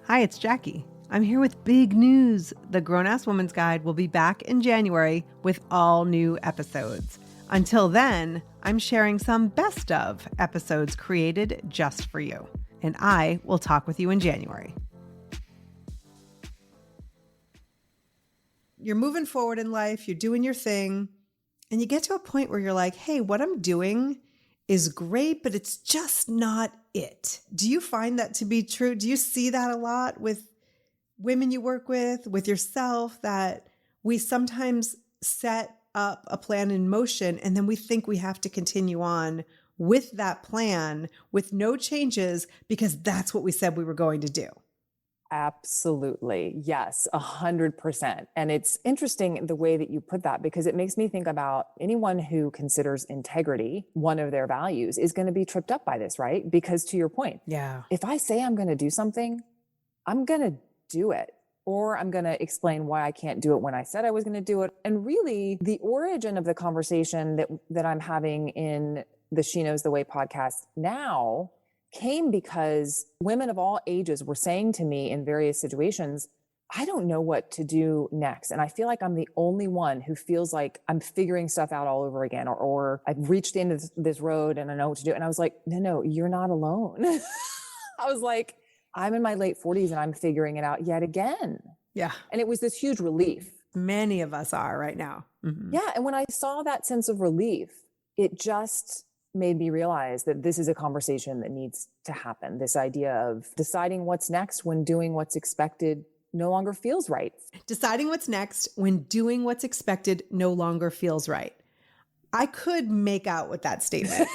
Hi, it's Jackie. I'm here with big news. The Grown Ass Woman's Guide will be back in January with all new episodes. Until then, I'm sharing some best of episodes created just for you. And I will talk with you in January. You're moving forward in life, you're doing your thing, and you get to a point where you're like, hey, what I'm doing is great, but it's just not it. Do you find that to be true? Do you see that a lot with women you work with yourself, that we sometimes set up a plan in motion and then we think we have to continue on with that plan with no changes because that's what we said we were going to do? Absolutely. Yes, 100%. And it's interesting the way that you put that, because it makes me think about anyone who considers integrity one of their values is going to be tripped up by this, right? Because to your point, if I say I'm going to do something, I'm going to do it, or I'm going to explain why I can't do it when I said I was going to do it. And really the origin of the conversation that I'm having in the She Knows the Way podcast now came because women of all ages were saying to me in various situations, I don't know what to do next. And I feel like I'm the only one who feels like I'm figuring stuff out all over again, or I've reached the end of this road and I know what to do. And I was like, no, you're not alone. I was like, I'm in my late 40s and I'm figuring it out yet again. Yeah. And it was this huge relief. Many of us are right now. Mm-hmm. Yeah. And when I saw that sense of relief, it just made me realize that this is a conversation that needs to happen. This idea of deciding what's next when doing what's expected no longer feels right. Deciding what's next when doing what's expected no longer feels right. I could make out with that statement.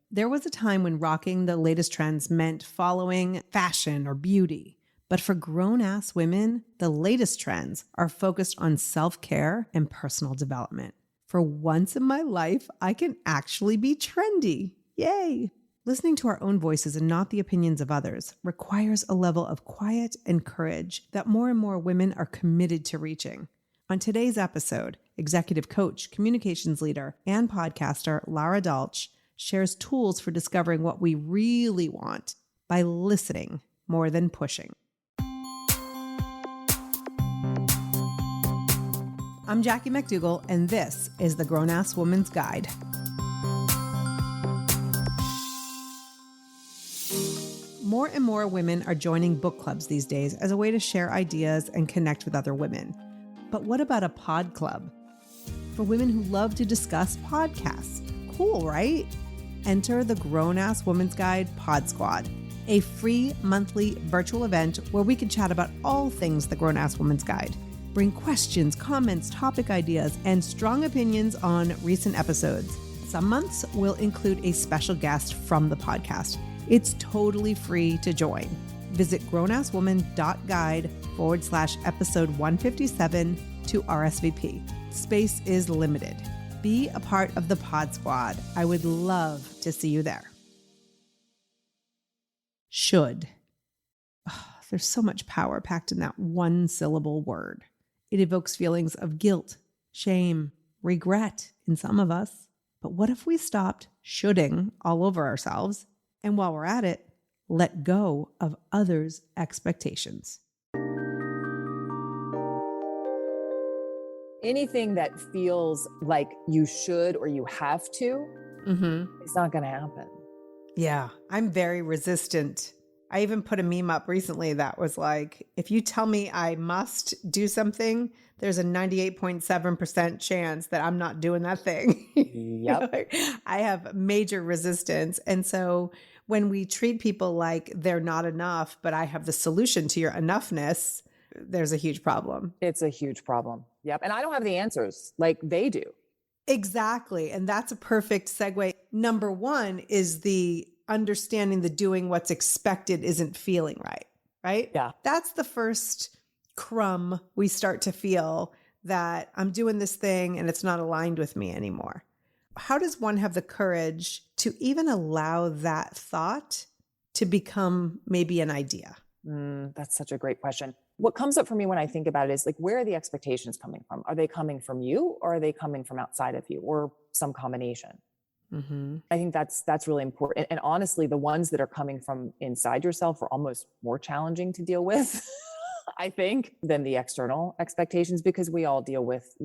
There was a time when rocking the latest trends meant following fashion or beauty. But for grown-ass women, the latest trends are focused on self-care and personal development. For once in my life, I can actually be trendy. Yay! Listening to our own voices and not the opinions of others requires a level of quiet and courage that more and more women are committed to reaching. On today's episode, executive coach, communications leader, and podcaster Lara Dalch shares tools for discovering what we really want by listening more than pushing. I'm Jackie McDougall, and this is the Grown Ass Woman's Guide. More and more women are joining book clubs these days as a way to share ideas and connect with other women. But what about a pod club? For women who love to discuss podcasts. Cool, right? Enter the Grown Ass Woman's Guide Pod Squad, a free monthly virtual event where we can chat about all things the Grown Ass Woman's Guide. Bring questions, comments, topic ideas, and strong opinions on recent episodes. Some months will include a special guest from the podcast. It's totally free to join. Visit grownasswoman.guide/episode 157 to RSVP. Space is limited. Be a part of the Pod Squad. I would love to see you there. Should. Oh, there's so much power packed in that one syllable word. It evokes feelings of guilt, shame, regret in some of us. But what if we stopped shoulding all over ourselves, and while we're at it, let go of others' expectations? Anything that feels like you should or you have to, it's not going to happen. Yeah, I'm very resistant. I even put a meme up recently that was like, if you tell me I must do something, there's a 98.7% chance that I'm not doing that thing. Yep. I have major resistance. And so when we treat people like they're not enough, but I have the solution to your enoughness, there's a huge problem. It's a huge problem. Yep. And I don't have the answers like they do. Exactly. And that's a perfect segue. Number one is the understanding the doing what's expected isn't feeling right, right? Yeah. That's the first crumb we start to feel that I'm doing this thing and it's not aligned with me anymore. How does one have the courage to even allow that thought to become maybe an idea? That's such a great question. What comes up for me when I think about it is like, where are the expectations coming from? Are they coming from you, or are they coming from outside of you, or some combination? I think that's really important. And honestly, the ones that are coming from inside yourself are almost more challenging to deal with, I think, than the external expectations, because we all deal with,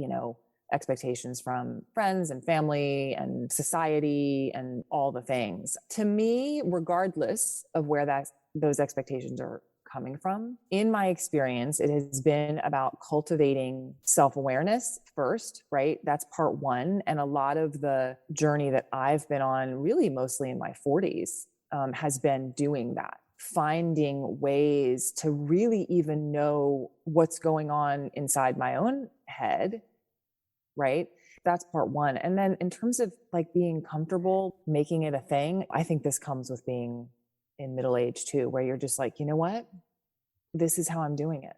expectations from friends and family and society and all the things. To me, regardless of where those expectations are coming from, in my experience, it has been about cultivating self-awareness first, right? That's part one. And a lot of the journey that I've been on, really mostly in my 40s, has been doing that, finding ways to really even know what's going on inside my own head, right? That's part one. And then in terms of like being comfortable making it a thing, I think this comes with being in middle age too, where you're just like, you know what? This is how I'm doing it.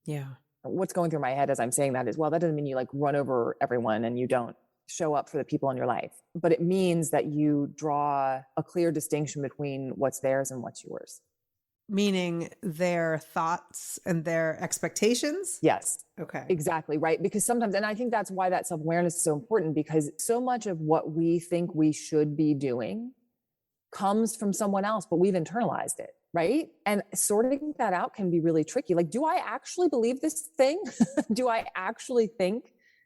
Yeah. What's going through my head as I'm saying that is, well, that doesn't mean you like run over everyone and you don't show up for the people in your life, but it means that you draw a clear distinction between what's theirs and what's yours. Meaning their thoughts and their expectations? Yes. Okay. Exactly. Right. Because sometimes, and I think that's why that self-awareness is so important, because so much of what we think we should be doing comes from someone else, but we've internalized it. Right. And sorting that out can be really tricky. Like, do I actually believe this thing? Do I actually think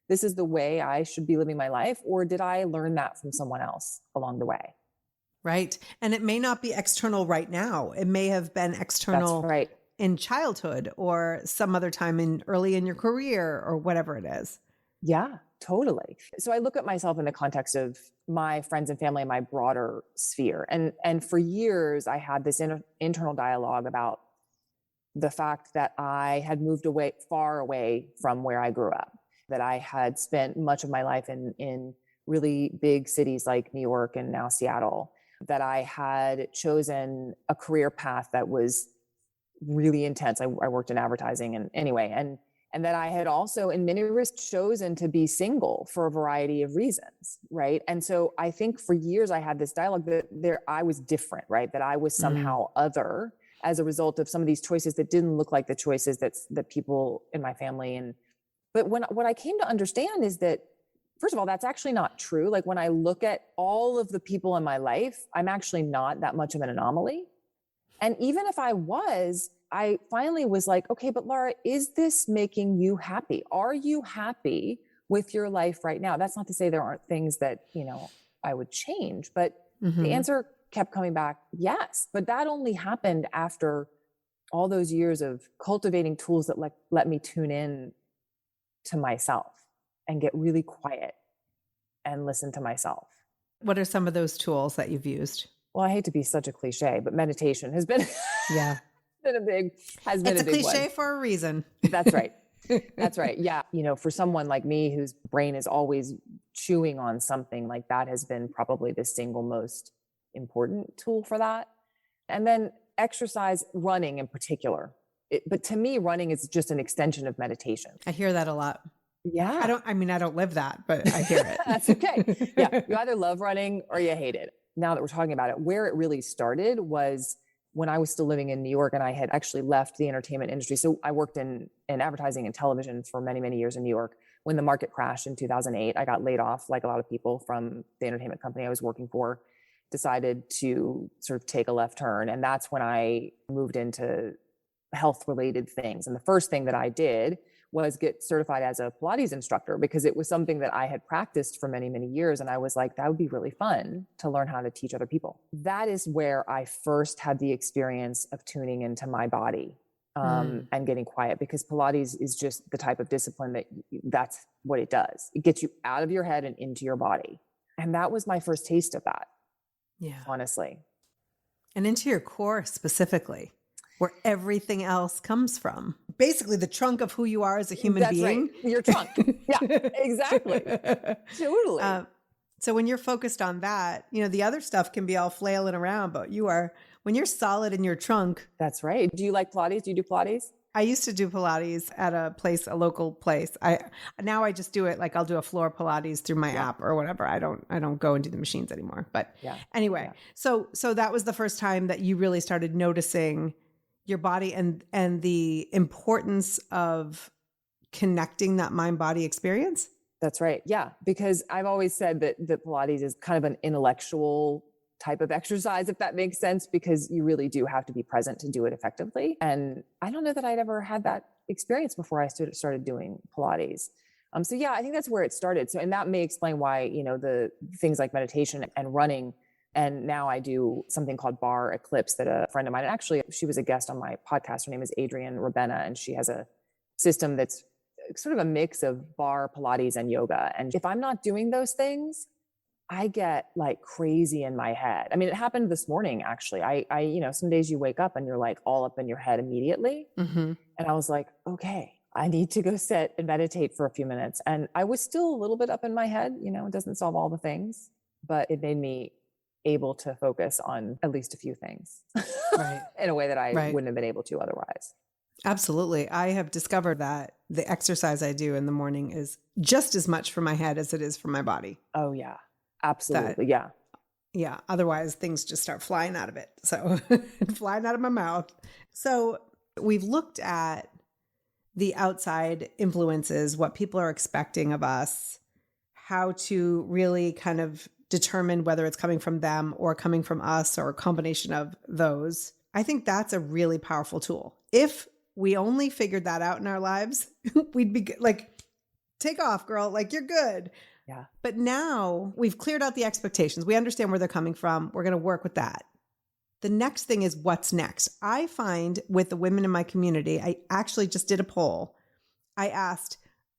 this is the way I should be living my life? Or did I learn that from someone else along the way? Right. And it may not be external right now. It may have been external That's right. in childhood or some other time early in your career or whatever it is. Yeah, totally. So I look at myself in the context of my friends and family and my broader sphere. And for years, I had this internal dialogue about the fact that I had moved far away from where I grew up, that I had spent much of my life in really big cities like New York and now Seattle, that I had chosen a career path that was really intense. I worked in advertising and that I had also in many ways chosen to be single for a variety of reasons. Right. And so I think for years I had this dialogue that I was different, right? That I was somehow other as a result of some of these choices that didn't look like the choices that people in my family. But what I came to understand is that, first of all, that's actually not true. Like when I look at all of the people in my life, I'm actually not that much of an anomaly. And even if I was, I finally was like, okay, but Lara, is this making you happy? Are you happy with your life right now? That's not to say there aren't things that, I would change, but the answer kept coming back, yes. But that only happened after all those years of cultivating tools that let me tune in to myself and get really quiet and listen to myself. What are some of those tools that you've used? Well, I hate to be such a cliche, but meditation has been, been a big It's a cliche one. For a reason. That's right. That's right. Yeah. For someone like me, whose brain is always chewing on something, like that has been probably the single most important tool for that. And then exercise, running in particular. But to me, running is just an extension of meditation. I hear that a lot. Yeah. I don't live that, but I hear it. That's okay. Yeah. You either love running or you hate it. Now that we're talking about it, where it really started was when I was still living in New York and I had actually left the entertainment industry. So I worked in advertising and television for many, many years in New York. When the market crashed in 2008, I got laid off like a lot of people from the entertainment company I was working for, decided to sort of take a left turn. And that's when I moved into health related things. And the first thing that I did was get certified as a Pilates instructor, because it was something that I had practiced for many, many years. And I was like, that would be really fun to learn how to teach other people. That is where I first had the experience of tuning into my body and getting quiet, because Pilates is just the type of discipline that's what it does. It gets you out of your head and into your body. And that was my first taste of that. Yeah. Honestly. And into your core specifically, where everything else comes from. Basically the trunk of who you are as a human being. Right. Your trunk. Yeah, exactly. Totally. So when you're focused on that, the other stuff can be all flailing around, but when you're solid in your trunk. That's right. Do you like Pilates? Do you do Pilates? I used to do Pilates at a local place. Now I just do it like I'll do a floor Pilates through my app or whatever. I don't go and do the machines anymore. But anyway, so that was the first time that you really started noticing your body and the importance of connecting that mind-body experience? That's right. Yeah. Because I've always said that Pilates is kind of an intellectual type of exercise, if that makes sense, because you really do have to be present to do it effectively. And I don't know that I'd ever had that experience before I started doing Pilates. So yeah, I think that's where it started. So, and that may explain why, the things like meditation and running. And now I do something called Bar Eclipse that a friend of mine, and actually she was a guest on my podcast. Her name is Adrienne Rabenna, and she has a system that's sort of a mix of bar, Pilates, and yoga. And if I'm not doing those things, I get like crazy in my head. I mean, it happened this morning, actually. I some days you wake up and you're like all up in your head immediately. Mm-hmm. And I was like, okay, I need to go sit and meditate for a few minutes. And I was still a little bit up in my head. It doesn't solve all the things, but it made me able to focus on at least a few things Right. in a way that I wouldn't have been able to otherwise. Absolutely. I have discovered that the exercise I do in the morning is just as much for my head as it is for my body. Oh, yeah. Absolutely. Yeah. Yeah. Otherwise, things just start flying out of it. So flying out of my mouth. So we've looked at the outside influences, what people are expecting of us, how to really kind of determine whether it's coming from them or coming from us or a combination of those. I think that's a really powerful tool. If we only figured that out in our lives, we'd be good. Like, take off, girl. Like, you're good. Yeah. But now we've cleared out the expectations. We understand where they're coming from. We're going to work with that. The next thing is what's next. I find with the women in my community, I actually just did a poll. I asked,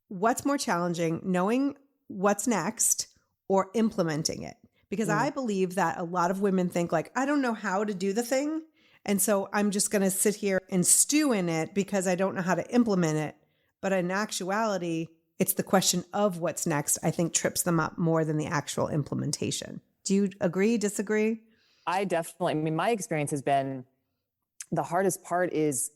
what's more challenging, knowing what's next or implementing it? Because I believe that a lot of women think like, I don't know how to do the thing. And so I'm just going to sit here and stew in it because I don't know how to implement it. But in actuality, it's the question of what's next, I think, trips them up more than the actual implementation. Do you agree, disagree? I mean, my experience has been the hardest part is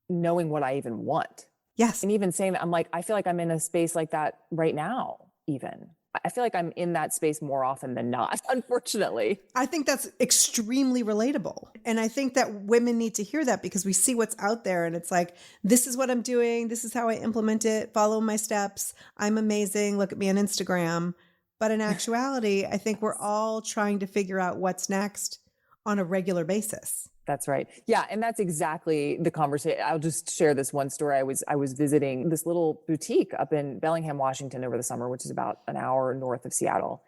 knowing what I even want. Yes. And even saying that, I'm like, I feel like I'm in a space like that right now, even. I feel like I'm in that space more often than not, unfortunately. I think that's extremely relatable. And I think that women need to hear that because we see what's out there and it's like, this is what I'm doing. This is how I implement it. Follow my steps. I'm amazing. Look at me on Instagram. But in actuality, I think we're all trying to figure out what's next on a regular basis. That's right. Yeah. And that's exactly the conversation. I'll just share this one story. I was visiting this little boutique up in Bellingham, Washington over the summer, which is about an hour north of Seattle.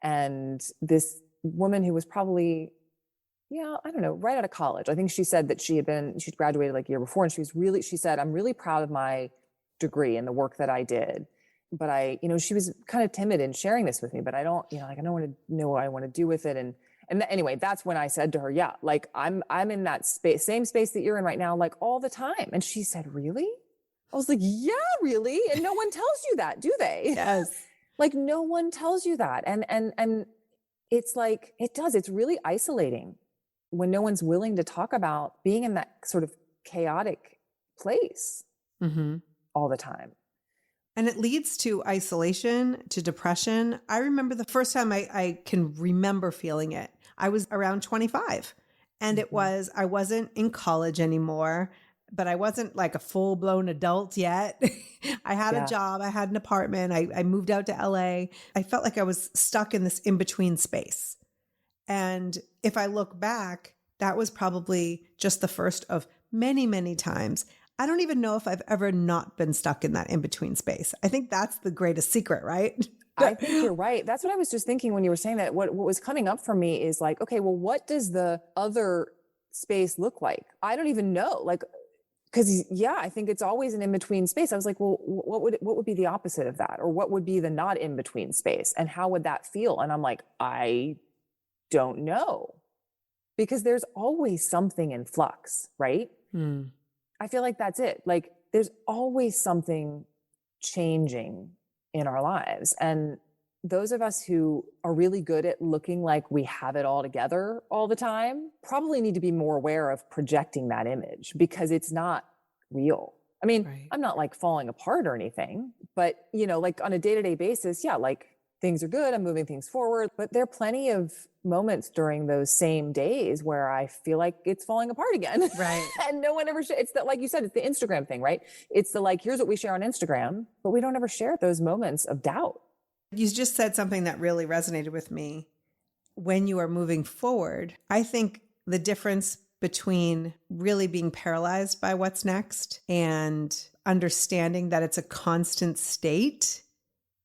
And this woman who was probably, I don't know, right out of college. I think she said that she'd graduated like a year before. And she said, I'm really proud of my degree and the work that I did. But she was kind of timid in sharing this with me, but I don't want to know what I want to do with it. And anyway, that's when I said to her, yeah, like I'm in that same space that you're in right now, like all the time. And she said, really? I was like, yeah, really. And no one tells you that, do they? Yes. Like no one tells you that. And it's like, it's really isolating when no one's willing to talk about being in that sort of chaotic place all the time. And it leads to isolation, to depression. I remember the first time I can remember feeling it. I was around 25 and I wasn't in college anymore, but I wasn't like a full blown adult yet. I had a job. I had an apartment. I moved out to LA. I felt like I was stuck in this in-between space. And if I look back, that was probably just the first of many, many times. I don't even know if I've ever not been stuck in that in-between space. I think that's the greatest secret, right? I think you're right. That's what I was just thinking when you were saying that. What was coming up for me is like, okay, well, what does the other space look like? I don't even know. Like, because I think it's always an in-between space. I was like, well, what would be the opposite of that? Or what would be the not in-between space? And how would that feel? And I'm like, I don't know. Because there's always something in flux, right? I feel like that's it. Like there's always something changing in our lives. And those of us who are really good at looking like we have it all together all the time probably need to be more aware of projecting that image because it's not real. I mean, I'm not like falling apart or anything, but like on a day-to-day basis, like things are good, I'm moving things forward. But there are plenty of moments during those same days where I feel like it's falling apart again. Right. And no one ever it's that, like you said, it's the Instagram thing, right? It's the like, here's what we share on Instagram, but we don't ever share those moments of doubt. You just said something that really resonated with me. When you are moving forward, I think the difference between really being paralyzed by what's next and understanding that it's a constant state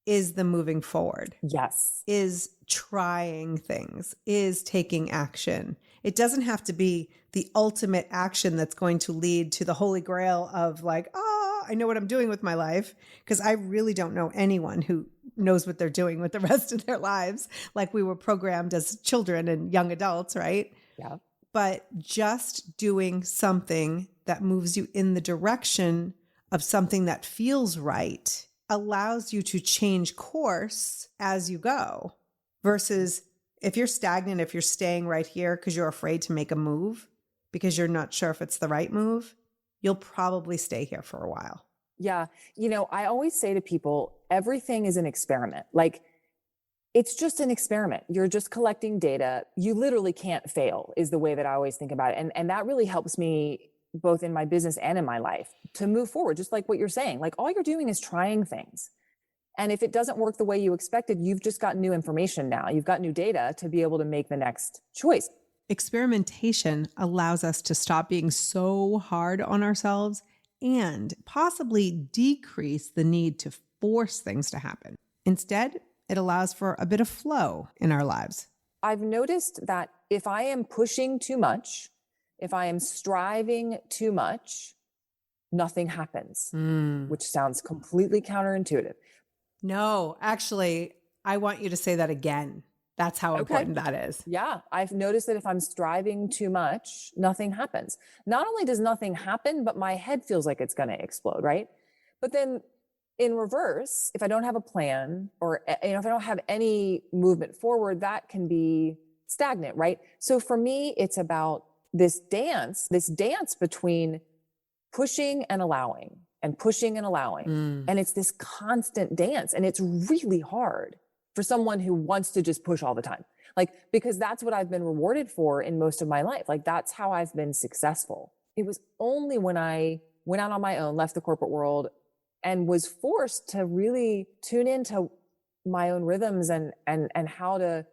is the moving forward. Yes. Is trying things, is taking action. It doesn't have to be the ultimate action that's going to lead to the holy grail of like, oh, I know what I'm doing with my life. Because I really don't know anyone who knows what they're doing with the rest of their lives. Like we were programmed as children and young adults, right? Yeah. But just doing something that moves you in the direction of something that feels right allows you to change course as you go. Versus if you're stagnant, if you're staying right here because you're afraid to make a move, because you're not sure if it's the right move, you'll probably stay here for a while. Yeah. I always say to people, everything is an experiment. Like it's just an experiment. You're just collecting data. You literally can't fail is the way that I always think about it. And that really helps me both in my business and in my life to move forward. Just like what you're saying, like all you're doing is trying things. And if it doesn't work the way you expected, you've just got new information now. You've got new data to be able to make the next choice. Experimentation allows us to stop being so hard on ourselves and possibly decrease the need to force things to happen. Instead, it allows for a bit of flow in our lives. I've noticed that if I am pushing too much, if I am striving too much, nothing happens, which sounds completely counterintuitive. No, actually, I want you to say that again. That's how important that is. Yeah. I've noticed that if I'm striving too much, nothing happens. Not only does nothing happen, but my head feels like it's going to explode, right? But then in reverse, if I don't have a plan or if I don't have any movement forward, that can be stagnant, right? So for me, it's about this dance between pushing and allowing and pushing and allowing. And it's this constant dance, and it's really hard for someone who wants to just push all the time. Like, because that's what I've been rewarded for in most of my life. Like, that's how I've been successful. It was only when I went out on my own, left the corporate world, and was forced to really tune into my own rhythms and how to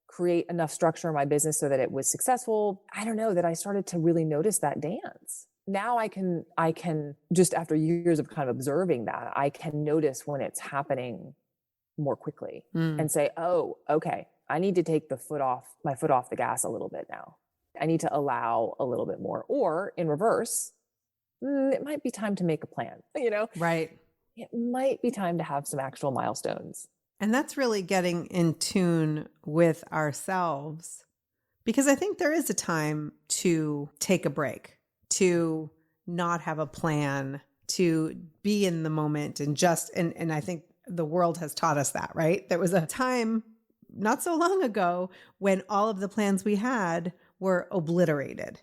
create enough structure in my business so that it was successful. I don't know, that I started to really notice that dance. Now I can just after years of kind of observing that, I can notice when it's happening more quickly and say, oh, okay, I need to take my foot off the gas a little bit now. I need to allow a little bit more. Or in reverse, it might be time to make a plan, Right. It might be time to have some actual milestones. And that's really getting in tune with ourselves, because I think there is a time to take a break, to not have a plan, to be in the moment and and I think the world has taught us that, right? There was a time not so long ago when all of the plans we had were obliterated.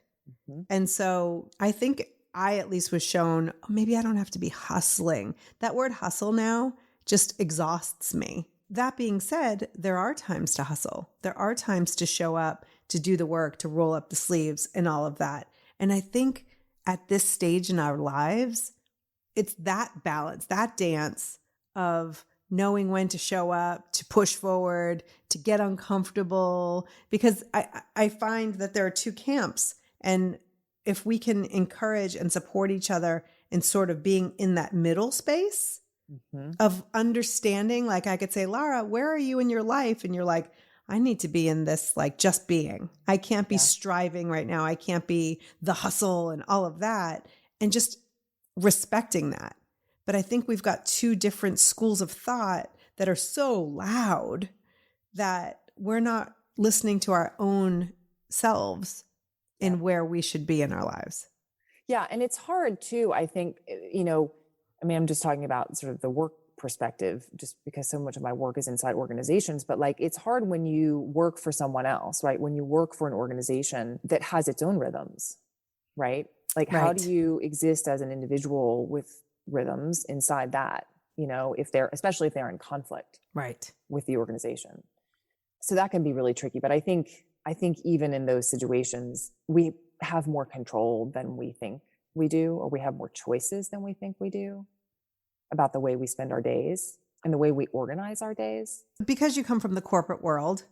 And so I think I at least was shown, maybe I don't have to be hustling. That word hustle now just exhausts me. That being said, there are times to hustle. There are times to show up, to do the work, to roll up the sleeves and all of that. And I think at this stage in our lives, it's that balance, that dance of knowing when to show up, to push forward, to get uncomfortable, because I find that there are two camps. And if we can encourage and support each other in sort of being in that middle space of understanding, like I could say, Lara, where are you in your life? And you're like, I need to be in this, like just being. I can't be striving right now. I can't be the hustle and all of that. And just respecting that. But I think we've got two different schools of thought that are so loud that we're not listening to our own selves in where we should be in our lives. Yeah. And it's hard too, I think, I'm just talking about sort of the work perspective, just because so much of my work is inside organizations, but like, it's hard when you work for someone else, right? When you work for an organization that has its own rhythms, right? Like, how do you exist as an individual with rhythms inside that? especially if they're in conflict Right. with the organization. So that can be really tricky. But I think even in those situations, we have more control than we think we do, or we have more choices than we think we do about the way we spend our days and the way we organize our days. Because you come from the corporate world,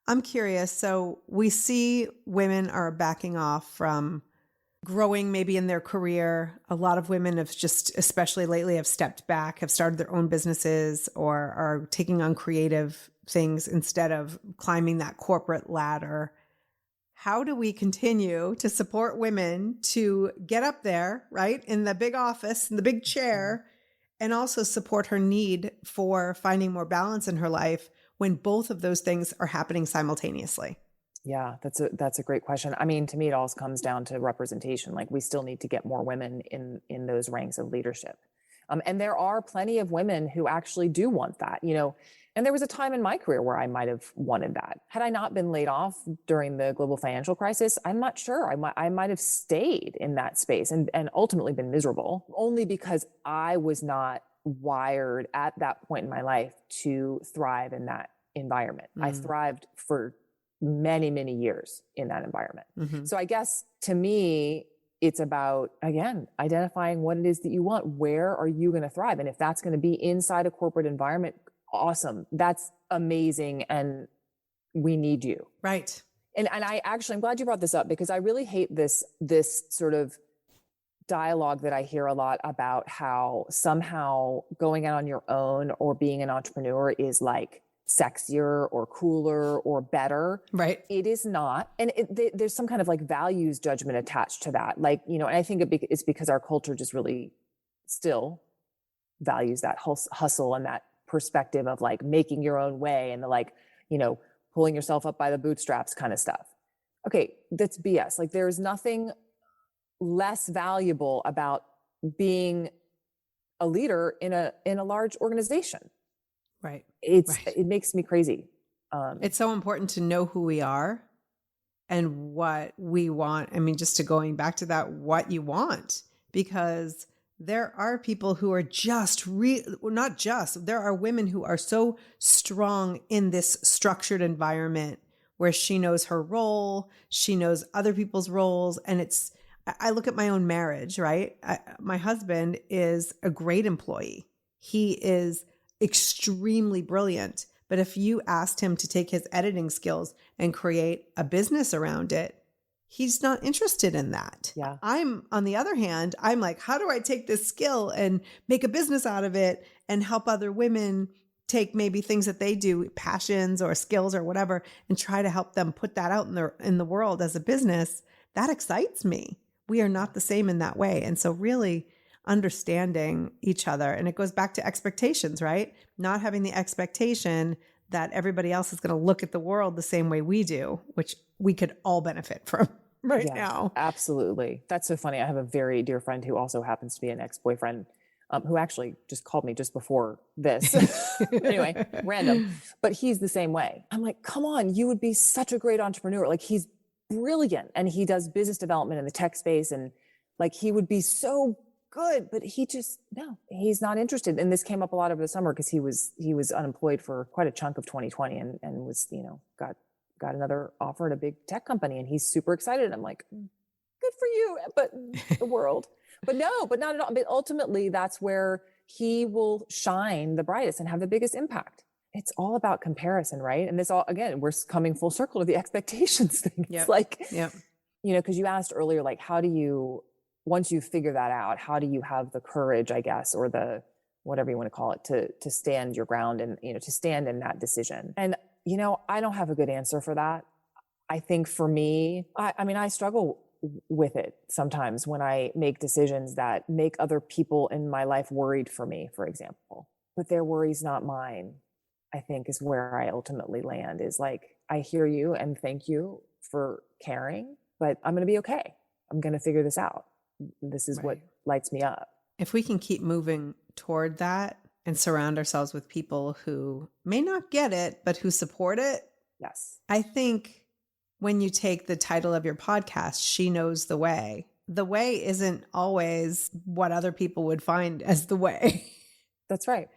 I'm curious. So we see women are backing off from growing maybe in their career. A lot of women have just, especially lately, have stepped back, have started their own businesses, or are taking on creative things instead of climbing that corporate ladder. How do we continue to support women to get up there, right, in the big office, in the big chair, and also support her need for finding more balance in her life when both of those things are happening simultaneously? Yeah, that's a great question. I mean, to me, it all comes down to representation. Like, we still need to get more women in those ranks of leadership. And there are plenty of women who actually do want that, and there was a time in my career where I might have wanted that. Had I not been laid off during the global financial crisis, I'm not sure. I might have stayed in that space and ultimately been miserable, only because I was not wired at that point in my life to thrive in that environment. I thrived for many, many years in that environment. So I guess, to me, it's about, again, identifying what it is that you want. Where are you going to thrive? And if that's going to be inside a corporate environment, awesome. That's amazing. And we need you. Right. And I'm glad you brought this up, because I really hate this sort of dialogue that I hear a lot about how somehow going out on your own or being an entrepreneur is like sexier or cooler or better. Right. It is not. And there's some kind of like values judgment attached to that. Like, and I think it's because our culture just really still values that hustle and that perspective of like making your own way and the like, pulling yourself up by the bootstraps kind of stuff. Okay, that's BS. Like, there's nothing less valuable about being a leader in a large organization. Right. It makes me crazy. It's so important to know who we are and what we want. I mean, just to going back to that, what you want, because there are people who are there are women who are so strong in this structured environment where she knows her role, she knows other people's roles. And I look at my own marriage, right? My husband is a great employee. He is extremely brilliant. But if you asked him to take his editing skills and create a business around it, he's not interested in that. Yeah. I'm, on the other hand, I'm like, how do I take this skill and make a business out of it and help other women take maybe things that they do, passions or skills or whatever, and try to help them put that out in the world as a business? That excites me. We are not the same in that way. And so really understanding each other. And it goes back to expectations, right? Not having the expectation that everybody else is going to look at the world the same way we do, which we could all benefit from now. Absolutely. That's so funny. I have a very dear friend who also happens to be an ex-boyfriend, who actually just called me just before this. Anyway, random, but he's the same way. I'm like, come on, you would be such a great entrepreneur. Like, he's brilliant and he does business development in the tech space, and like, he would be so good, but he's not interested. And this came up a lot over the summer because he was unemployed for quite a chunk of 2020 and was, got another offer at a big tech company, and he's super excited. I'm like, good for you, but the world, but not at all. But ultimately, that's where he will shine the brightest and have the biggest impact. It's all about comparison, right? And this all, again, we're coming full circle to the expectations thing. It's because you asked earlier, like, how do you, once you figure that out, how do you have the courage, I guess, or the, whatever you want to call it, to stand your ground and, to stand in that decision? And, I don't have a good answer for that. I think for me, I struggle with it sometimes when I make decisions that make other people in my life worried for me, for example, but their worry's not mine. I think is where I ultimately land, is like, I hear you and thank you for caring, but I'm going to be okay. I'm going to figure this out. This is what lights me up. If we can keep moving toward that and surround ourselves with people who may not get it, but who support it. Yes. I think when you take the title of your podcast, She Knows the Way, the way isn't always what other people would find as the way. That's right.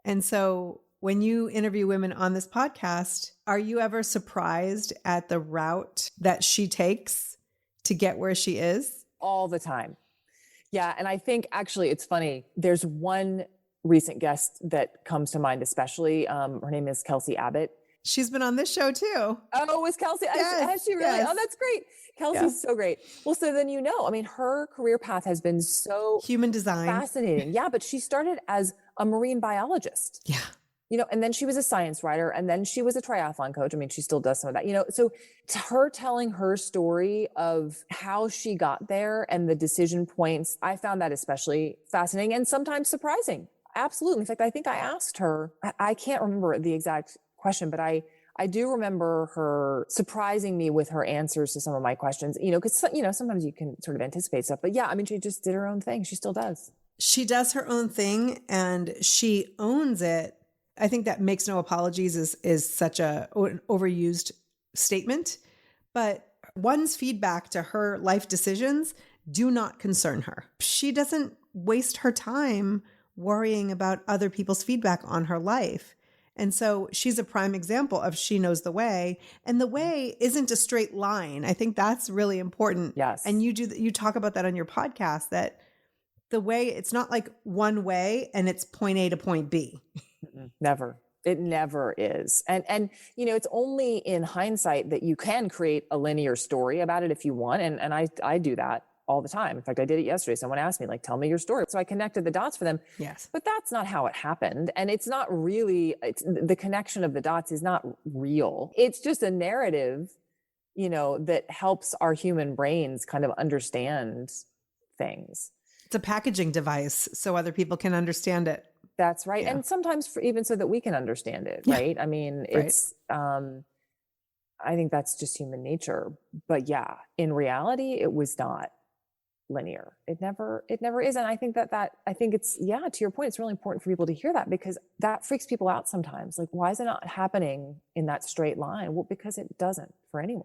And so when you interview women on this podcast, are you ever surprised at the route that she takes to get where she is? All the time. Yeah. And I think actually it's funny. There's one recent guest that comes to mind, especially. Her name is Kelsey Abbott. She's been on this show too. Oh, is Kelsey? Yes, Has she really? yes. Oh, that's great. Kelsey's so great. Well, so then, I mean, her career path has been so Human design. fascinating. Yeah. But she started as a marine biologist. Yeah. And then she was a science writer, and then she was a triathlon coach. I mean, she still does some of that, so to her telling her story of how she got there and the decision points, I found that especially fascinating and sometimes surprising. Absolutely. In fact, I think I asked her, I can't remember the exact question, but I do remember her surprising me with her answers to some of my questions, because, sometimes you can sort of anticipate stuff, but yeah, I mean, she just did her own thing. She still does. She does her own thing and she owns it. I think that makes no apologies is such an overused statement, but one's feedback to her life decisions do not concern her. She doesn't waste her time worrying about other people's feedback on her life. And so she's a prime example of she knows the way, and the way isn't a straight line. I think that's really important. Yes. And you talk about that on your podcast, that the way, it's not like one way and it's point A to point B. Never. It never is. And it's only in hindsight that you can create a linear story about it if you want. And I do that all the time. In fact, I did it yesterday. Someone asked me, tell me your story. So I connected the dots for them. Yes. But that's not how it happened. And it's not really, the connection of the dots is not real. It's just a narrative, that helps our human brains kind of understand things. It's a packaging device so other people can understand it. That's right. Yeah. And sometimes even so that we can understand it, Yeah. right? I mean, it's, I think that's just human nature. But yeah, in reality, it was not linear. It never is. And I think I think it's, to your point, it's really important for people to hear that, because that freaks people out sometimes. Why is it not happening in that straight line? Well, because it doesn't for anyone.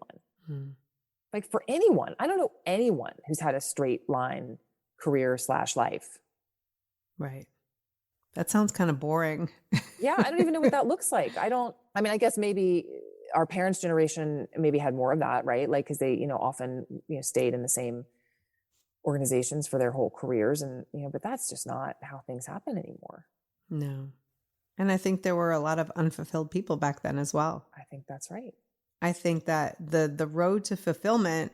For anyone. I don't know anyone who's had a straight line career/life. Right. That sounds kind of boring. Yeah, I don't even know what that looks like. I guess maybe our parents' generation maybe had more of that, right? Because they, often, stayed in the same organizations for their whole careers, and, but that's just not how things happen anymore. No. And I think there were a lot of unfulfilled people back then as well. I think that's right. I think that the road to fulfillment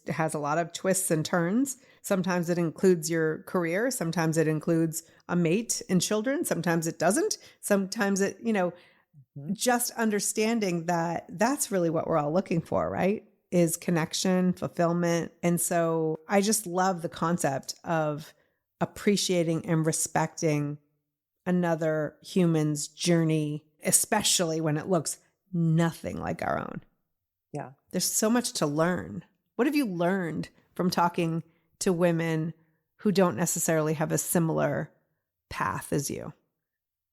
has a lot of twists and turns. Sometimes it includes your career. Sometimes it includes a mate and children. Sometimes it doesn't. Sometimes it, just understanding that that's really what we're all looking for, right? Is connection, fulfillment. And so I just love the concept of appreciating and respecting another human's journey, especially when it looks nothing like our own. Yeah. There's so much to learn. What have you learned from talking to women who don't necessarily have a similar path as you?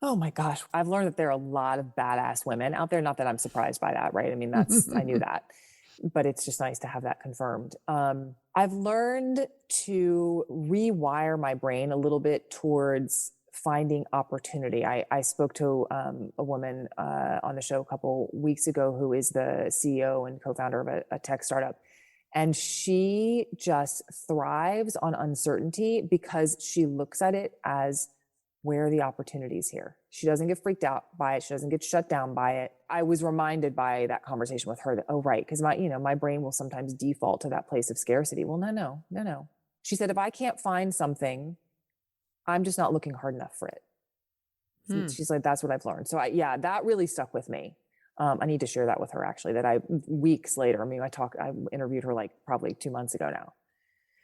Oh my gosh. I've learned that there are a lot of badass women out there. Not that I'm surprised by that, right? I mean, I knew that, but it's just nice to have that confirmed. I've learned to rewire my brain a little bit towards finding opportunity. I spoke to a woman on the show a couple weeks ago who is the CEO and co-founder of a tech startup. And she just thrives on uncertainty because she looks at it as, where are the opportunities here? She doesn't get freaked out by it. She doesn't get shut down by it. I was reminded by that conversation with her that, oh, right. Because my brain will sometimes default to that place of scarcity. Well, no. She said, if I can't find something, I'm just not looking hard enough for it. She's like, that's what I've learned. So that really stuck with me. I need to share that with her actually, weeks later, I interviewed her probably 2 months ago now.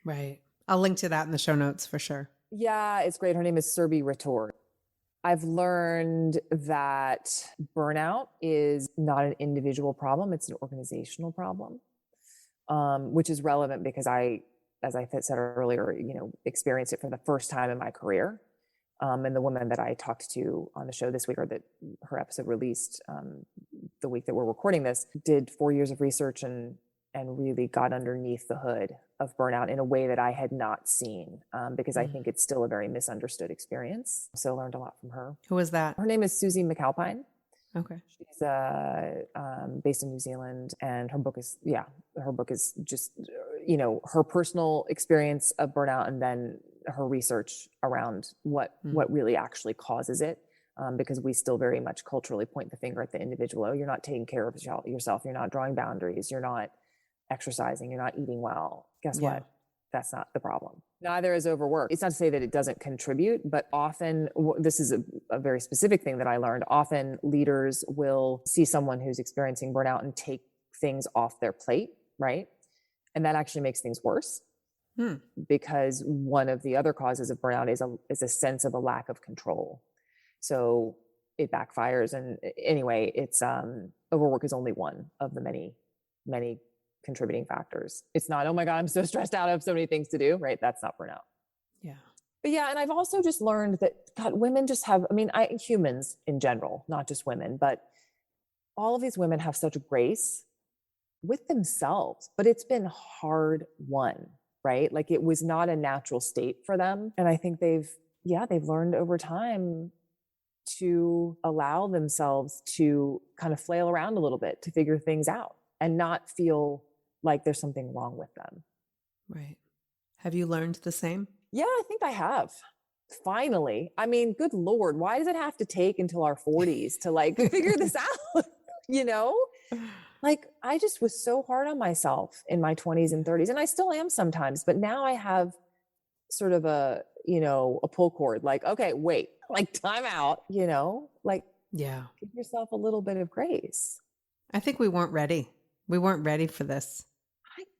Right. I'll link to that in the show notes for sure. Yeah, it's great. Her name is Serbi Retord. I've learned that burnout is not an individual problem. It's an organizational problem, which is relevant because as I said earlier, experienced it for the first time in my career. And the woman that I talked to on the show this week, or that her episode released the week that we're recording this, did 4 years of research and and really got underneath the hood of burnout in a way that I had not seen, because I think it's still a very misunderstood experience. So I learned a lot from her. Who was that? Her name is Susie McAlpine. Okay. She's based in New Zealand, and her book is just, her personal experience of burnout, and then her research around what really actually causes it. Because we still very much culturally point the finger at the individual. Oh, you're not taking care of yourself. You're not drawing boundaries. You're not exercising. You're not eating well. Guess what? That's not the problem. Neither is overwork. It's not to say that it doesn't contribute, but often, this is a very specific thing that I learned. Often leaders will see someone who's experiencing burnout and take things off their plate, right? And that actually makes things worse. Because one of the other causes of burnout is a sense of a lack of control. So it backfires. And anyway, it's overwork is only one of the many, many contributing factors. It's not, oh my God, I'm so stressed out. I have so many things to do, right? That's not burnout. Yeah. But yeah, and I've also just learned that, God, women just have, humans in general, not just women, but all of these women have such grace with themselves, but it's been hard won, right? Like it was not a natural state for them. And I think they've learned over time to allow themselves to kind of flail around a little bit, to figure things out and not feel like there's something wrong with them. Right. Have you learned the same? Yeah, I think I have. Finally. Good Lord, why does it have to take until our 40s to figure this out? I just was so hard on myself in my 20s and 30s, and I still am sometimes, but now I have sort of a pull cord, okay, wait, time out, give yourself a little bit of grace. I think we weren't ready. We weren't ready for this.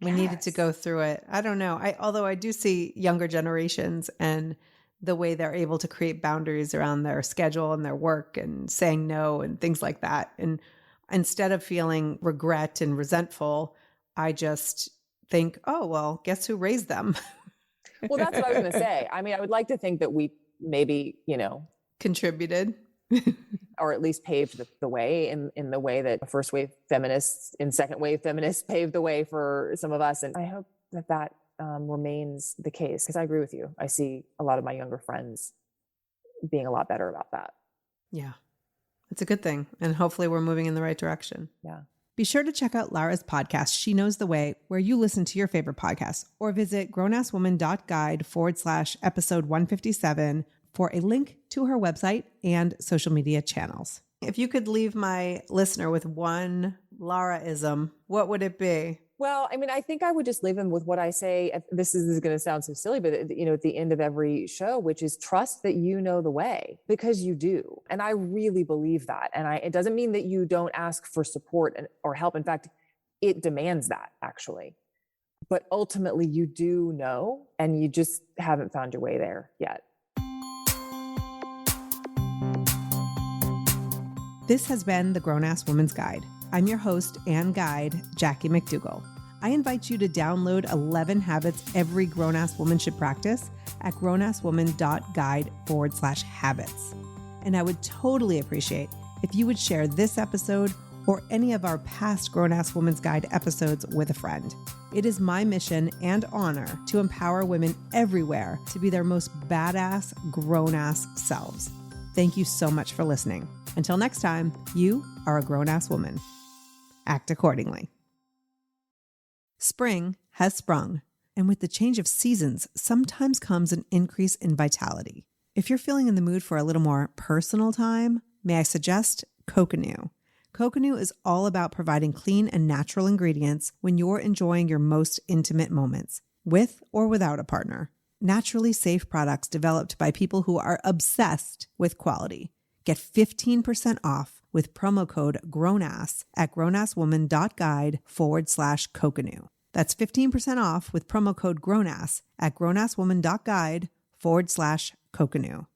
We needed to go through it. I don't know. Although I do see younger generations and the way they're able to create boundaries around their schedule and their work and saying no and things like that. And instead of feeling regret and resentful, I just think, oh, well, guess who raised them? Well, that's what I was going to say. I would like to think that we maybe, contributed or at least paved the way in the way that first wave feminists and second wave feminists paved the way for some of us. And I hope that remains the case, because I agree with you. I see a lot of my younger friends being a lot better about that. Yeah, it's a good thing. And hopefully we're moving in the right direction. Yeah. Be sure to check out Lara's podcast, She Knows the Way, where you listen to your favorite podcasts, or visit grownasswoman.guide/episode 157 for a link to her website and social media channels. If you could leave my listener with one Lara-ism, what would it be? Well, I think I would just leave them with what I say. This is going to sound so silly, but at the end of every show, which is trust that you know the way, because you do. And I really believe that. And it doesn't mean that you don't ask for support or help. In fact, it demands that, actually. But ultimately you do know, and you just haven't found your way there yet. This has been the Grown Ass Woman's Guide. I'm your host and guide, Jackie McDougall. I invite you to download 11 habits every grown-ass woman should practice at grownasswoman.guide/habits. And I would totally appreciate if you would share this episode or any of our past Grown Ass Woman's Guide episodes with a friend. It is my mission and honor to empower women everywhere to be their most badass, grown-ass selves. Thank you so much for listening. Until next time, you are a grown-ass woman. Act accordingly. Spring has sprung, and with the change of seasons, sometimes comes an increase in vitality. If you're feeling in the mood for a little more personal time, may I suggest Coconut. Coconut is all about providing clean and natural ingredients when you're enjoying your most intimate moments, with or without a partner. Naturally safe products developed by people who are obsessed with quality. Get 15% off with promo code GROWNASS at grownasswoman.guide/Coconut. That's 15% off with promo code GROWNASS at grownasswoman.guide/Coconut.